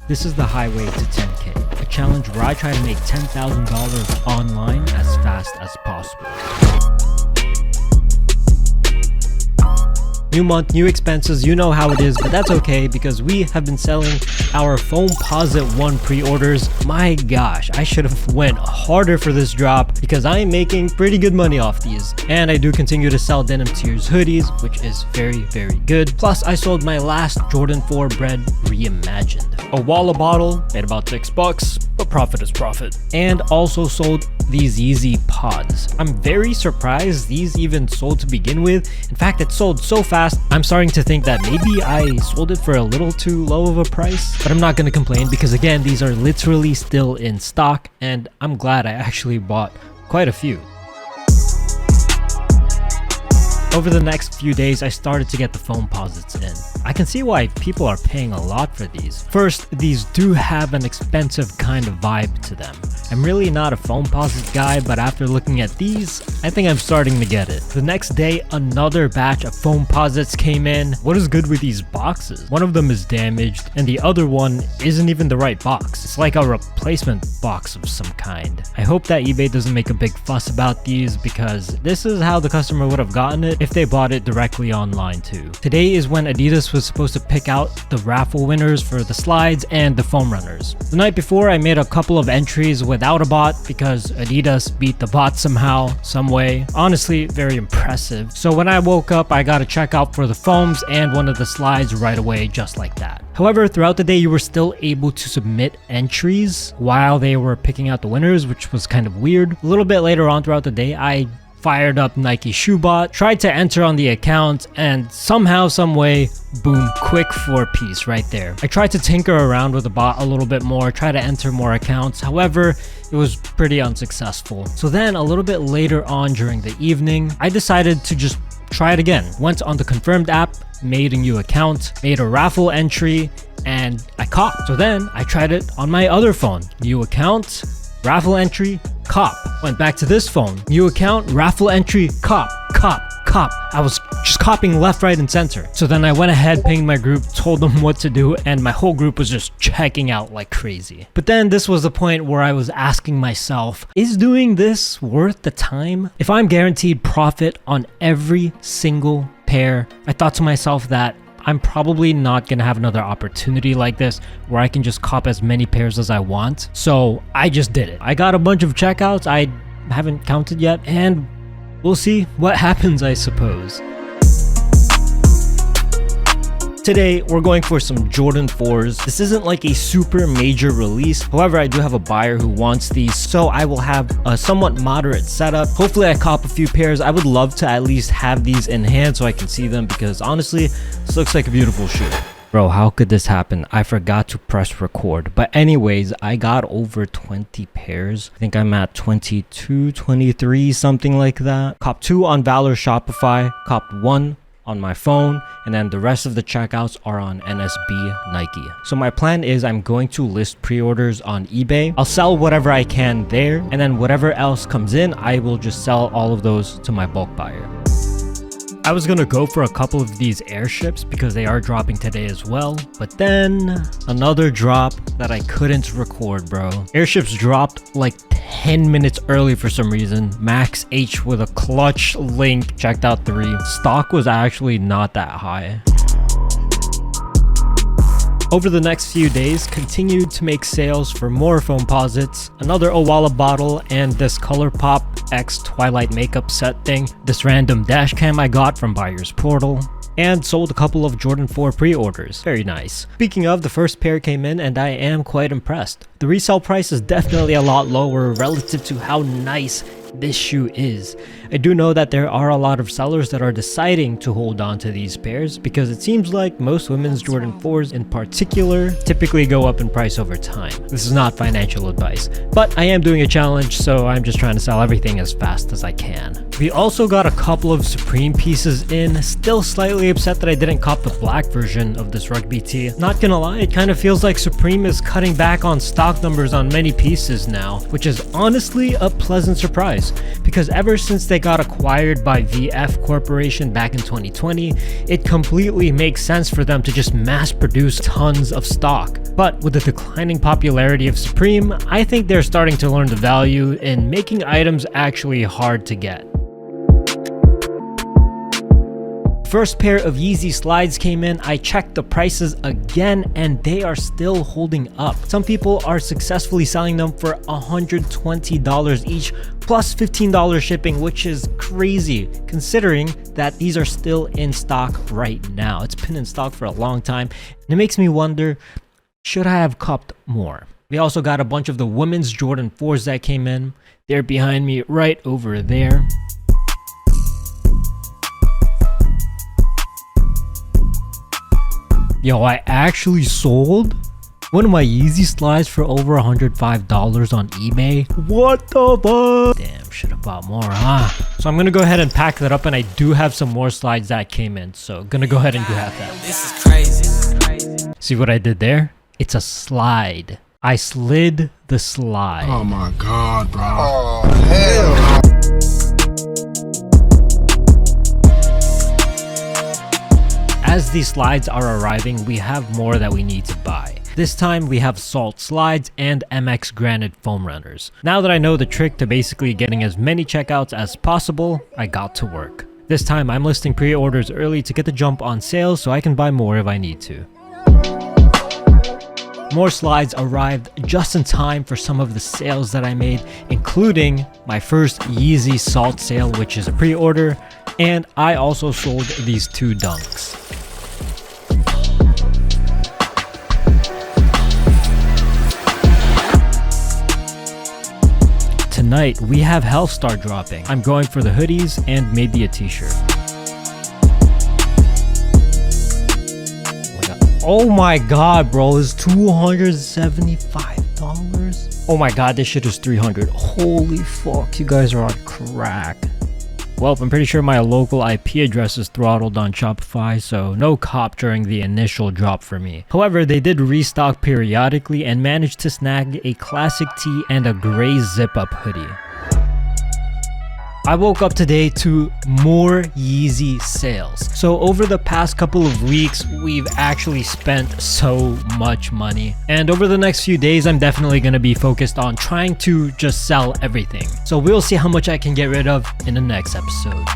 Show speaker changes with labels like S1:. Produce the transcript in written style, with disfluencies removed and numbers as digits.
S1: This is the highway to 10K, a challenge where I try to make $10,000 online as fast as possible. New month, new expenses, you know how it is, but that's okay because we have been selling our Foamposite 1 pre-orders. My gosh, I should have went harder for this drop because I am making pretty good money off these. And I do continue to sell Denim Tears hoodies, which is very, very good. Plus, I sold my last Jordan 4 bread reimagined. A Walla bottle, made about $6, but profit is profit. And also sold these Yeezy pods. I'm very surprised these even sold to begin with. In fact, it sold so fast, I'm starting to think that maybe I sold it for a little too low of a price. But I'm not going to complain because again, these are literally still in stock and I'm glad I actually bought quite a few. Over the next few days, I started to get the Foamposites in. I can see why people are paying a lot for these. First, these do have an expensive kind of vibe to them. I'm really not a Foamposite guy, but after looking at these, I think I'm starting to get it. The next day, another batch of Foamposites came in. What is good with these boxes? One of them is damaged, and the other one isn't even the right box. It's like a replacement box of some kind. I hope that eBay doesn't make a big fuss about these because this is how the customer would have gotten it if they bought it directly online too. Today is when Adidas was supposed to pick out the raffle winners for the slides and the foam runners. The night before, I made a couple of entries without a bot because Adidas beat the bot somehow, some way. Honestly, very impressive. So when I woke up, I got a checkout for the foams and one of the slides right away, just like that. However, throughout the day, you were still able to submit entries while they were picking out the winners, which was kind of weird. A little bit later on throughout the day, I fired up Nike Shoebot, tried to enter on the account, and somehow, someway, boom, quick 4-piece right there. I tried to tinker around with the bot a little bit more, try to enter more accounts. However, it was pretty unsuccessful. So then a little bit later on during the evening, I decided to just try it again. Went on the Confirmed app, made a new account, made a raffle entry, and I copped. So then I tried it on my other phone. New account, raffle entry, cop. Went back to this phone. New account, raffle entry, cop. I was just copying left, right, and center. So then I went ahead, pinged my group, told them what to do, and my whole group was just checking out like crazy. But then this was the point where I was asking myself, is doing this worth the time? If I'm guaranteed profit on every single pair, I thought to myself that I'm probably not gonna have another opportunity like this where I can just cop as many pairs as I want. So I just did it. I got a bunch of checkouts I haven't counted yet, and we'll see what happens, I suppose. Today, we're going for some Jordan 4s. This isn't like a super major release. However, I do have a buyer who wants these, so I will have a somewhat moderate setup. Hopefully, I cop a few pairs. I would love to at least have these in hand so I can see them because honestly, this looks like a beautiful shoe. Bro, how could this happen? I forgot to press record. But anyways, I got over 20 pairs. I think I'm at 22, 23, something like that. Cop 2 on Valor Shopify, cop 1 on my phone, and then the rest of the checkouts are on NSB Nike. So my plan is I'm going to list pre-orders on eBay. I'll sell whatever I can there, and then whatever else comes in, I will just sell all of those to my bulk buyer. I was gonna go for a couple of these airships because they are dropping today as well, but then another drop that I couldn't record, bro. Airships dropped like 10 minutes early for some reason. Max H with a clutch link, checked out 3. Stock was actually not that high. Over the next few days, continued to make sales for more Foamposites, another Owala bottle, and this ColourPop X Twilight makeup set thing, this random dash cam I got from Buyer's Portal, and sold a couple of Jordan 4 pre-orders. Very nice. Speaking of, the first pair came in and I am quite impressed. The resale price is definitely a lot lower relative to how nice this shoe is. I do know that there are a lot of sellers that are deciding to hold on to these pairs because it seems like most women's Jordan 4s in particular typically go up in price over time. This is not financial advice, but I am doing a challenge, so I'm just trying to sell everything as fast as I can. We also got a couple of Supreme pieces in. Still slightly upset that I didn't cop the black version of this rugby tee. Not gonna lie, it kind of feels like Supreme is cutting back on stock numbers on many pieces now, which is honestly a pleasant surprise, because ever since they got acquired by VF Corporation back in 2020, it completely makes sense for them to just mass produce tons of stock. But with the declining popularity of Supreme, I think they're starting to learn the value in making items actually hard to get. First pair of Yeezy slides came in. I checked the prices again and they are still holding up. Some people are successfully selling them for $120 each plus $15 shipping, which is crazy considering that these are still in stock right now. It's been in stock for a long time and it makes me wonder, should I have copped more? We also got a bunch of the women's Jordan 4s that came in. They're behind me right over there. Yo, I actually sold one of my Yeezy slides for over $105 on eBay. What the fuck? Damn, should have bought more, huh? So I'm gonna go ahead and pack that up, and I do have some more slides that came in. So gonna go ahead and grab that.
S2: This is crazy.
S1: See what I did there? It's a slide. I slid the slide.
S3: Oh my god, bro. Oh, hell.
S1: As these slides are arriving, we have more that we need to buy. This time we have Salt slides and MX Granite foam runners. Now that I know the trick to basically getting as many checkouts as possible, I got to work. This time I'm listing pre-orders early to get the jump on sales so I can buy more if I need to. More slides arrived just in time for some of the sales that I made, including my first Yeezy Salt sale, which is a pre-order, and I also sold these 2 dunks. Tonight, we have Hellstar dropping. I'm going for the hoodies and maybe a t-shirt. Oh my god, bro, it's $275. Oh my god, this shit is $300. Holy fuck, you guys are on crack. Well, I'm pretty sure my local IP address is throttled on Shopify, so no cop during the initial drop for me. However, they did restock periodically and managed to snag a classic tee and a gray zip-up hoodie. I woke up today to more Yeezy sales. So over the past couple of weeks, we've actually spent so much money. And over the next few days, I'm definitely going to be focused on trying to just sell everything. So we'll see how much I can get rid of in the next episode.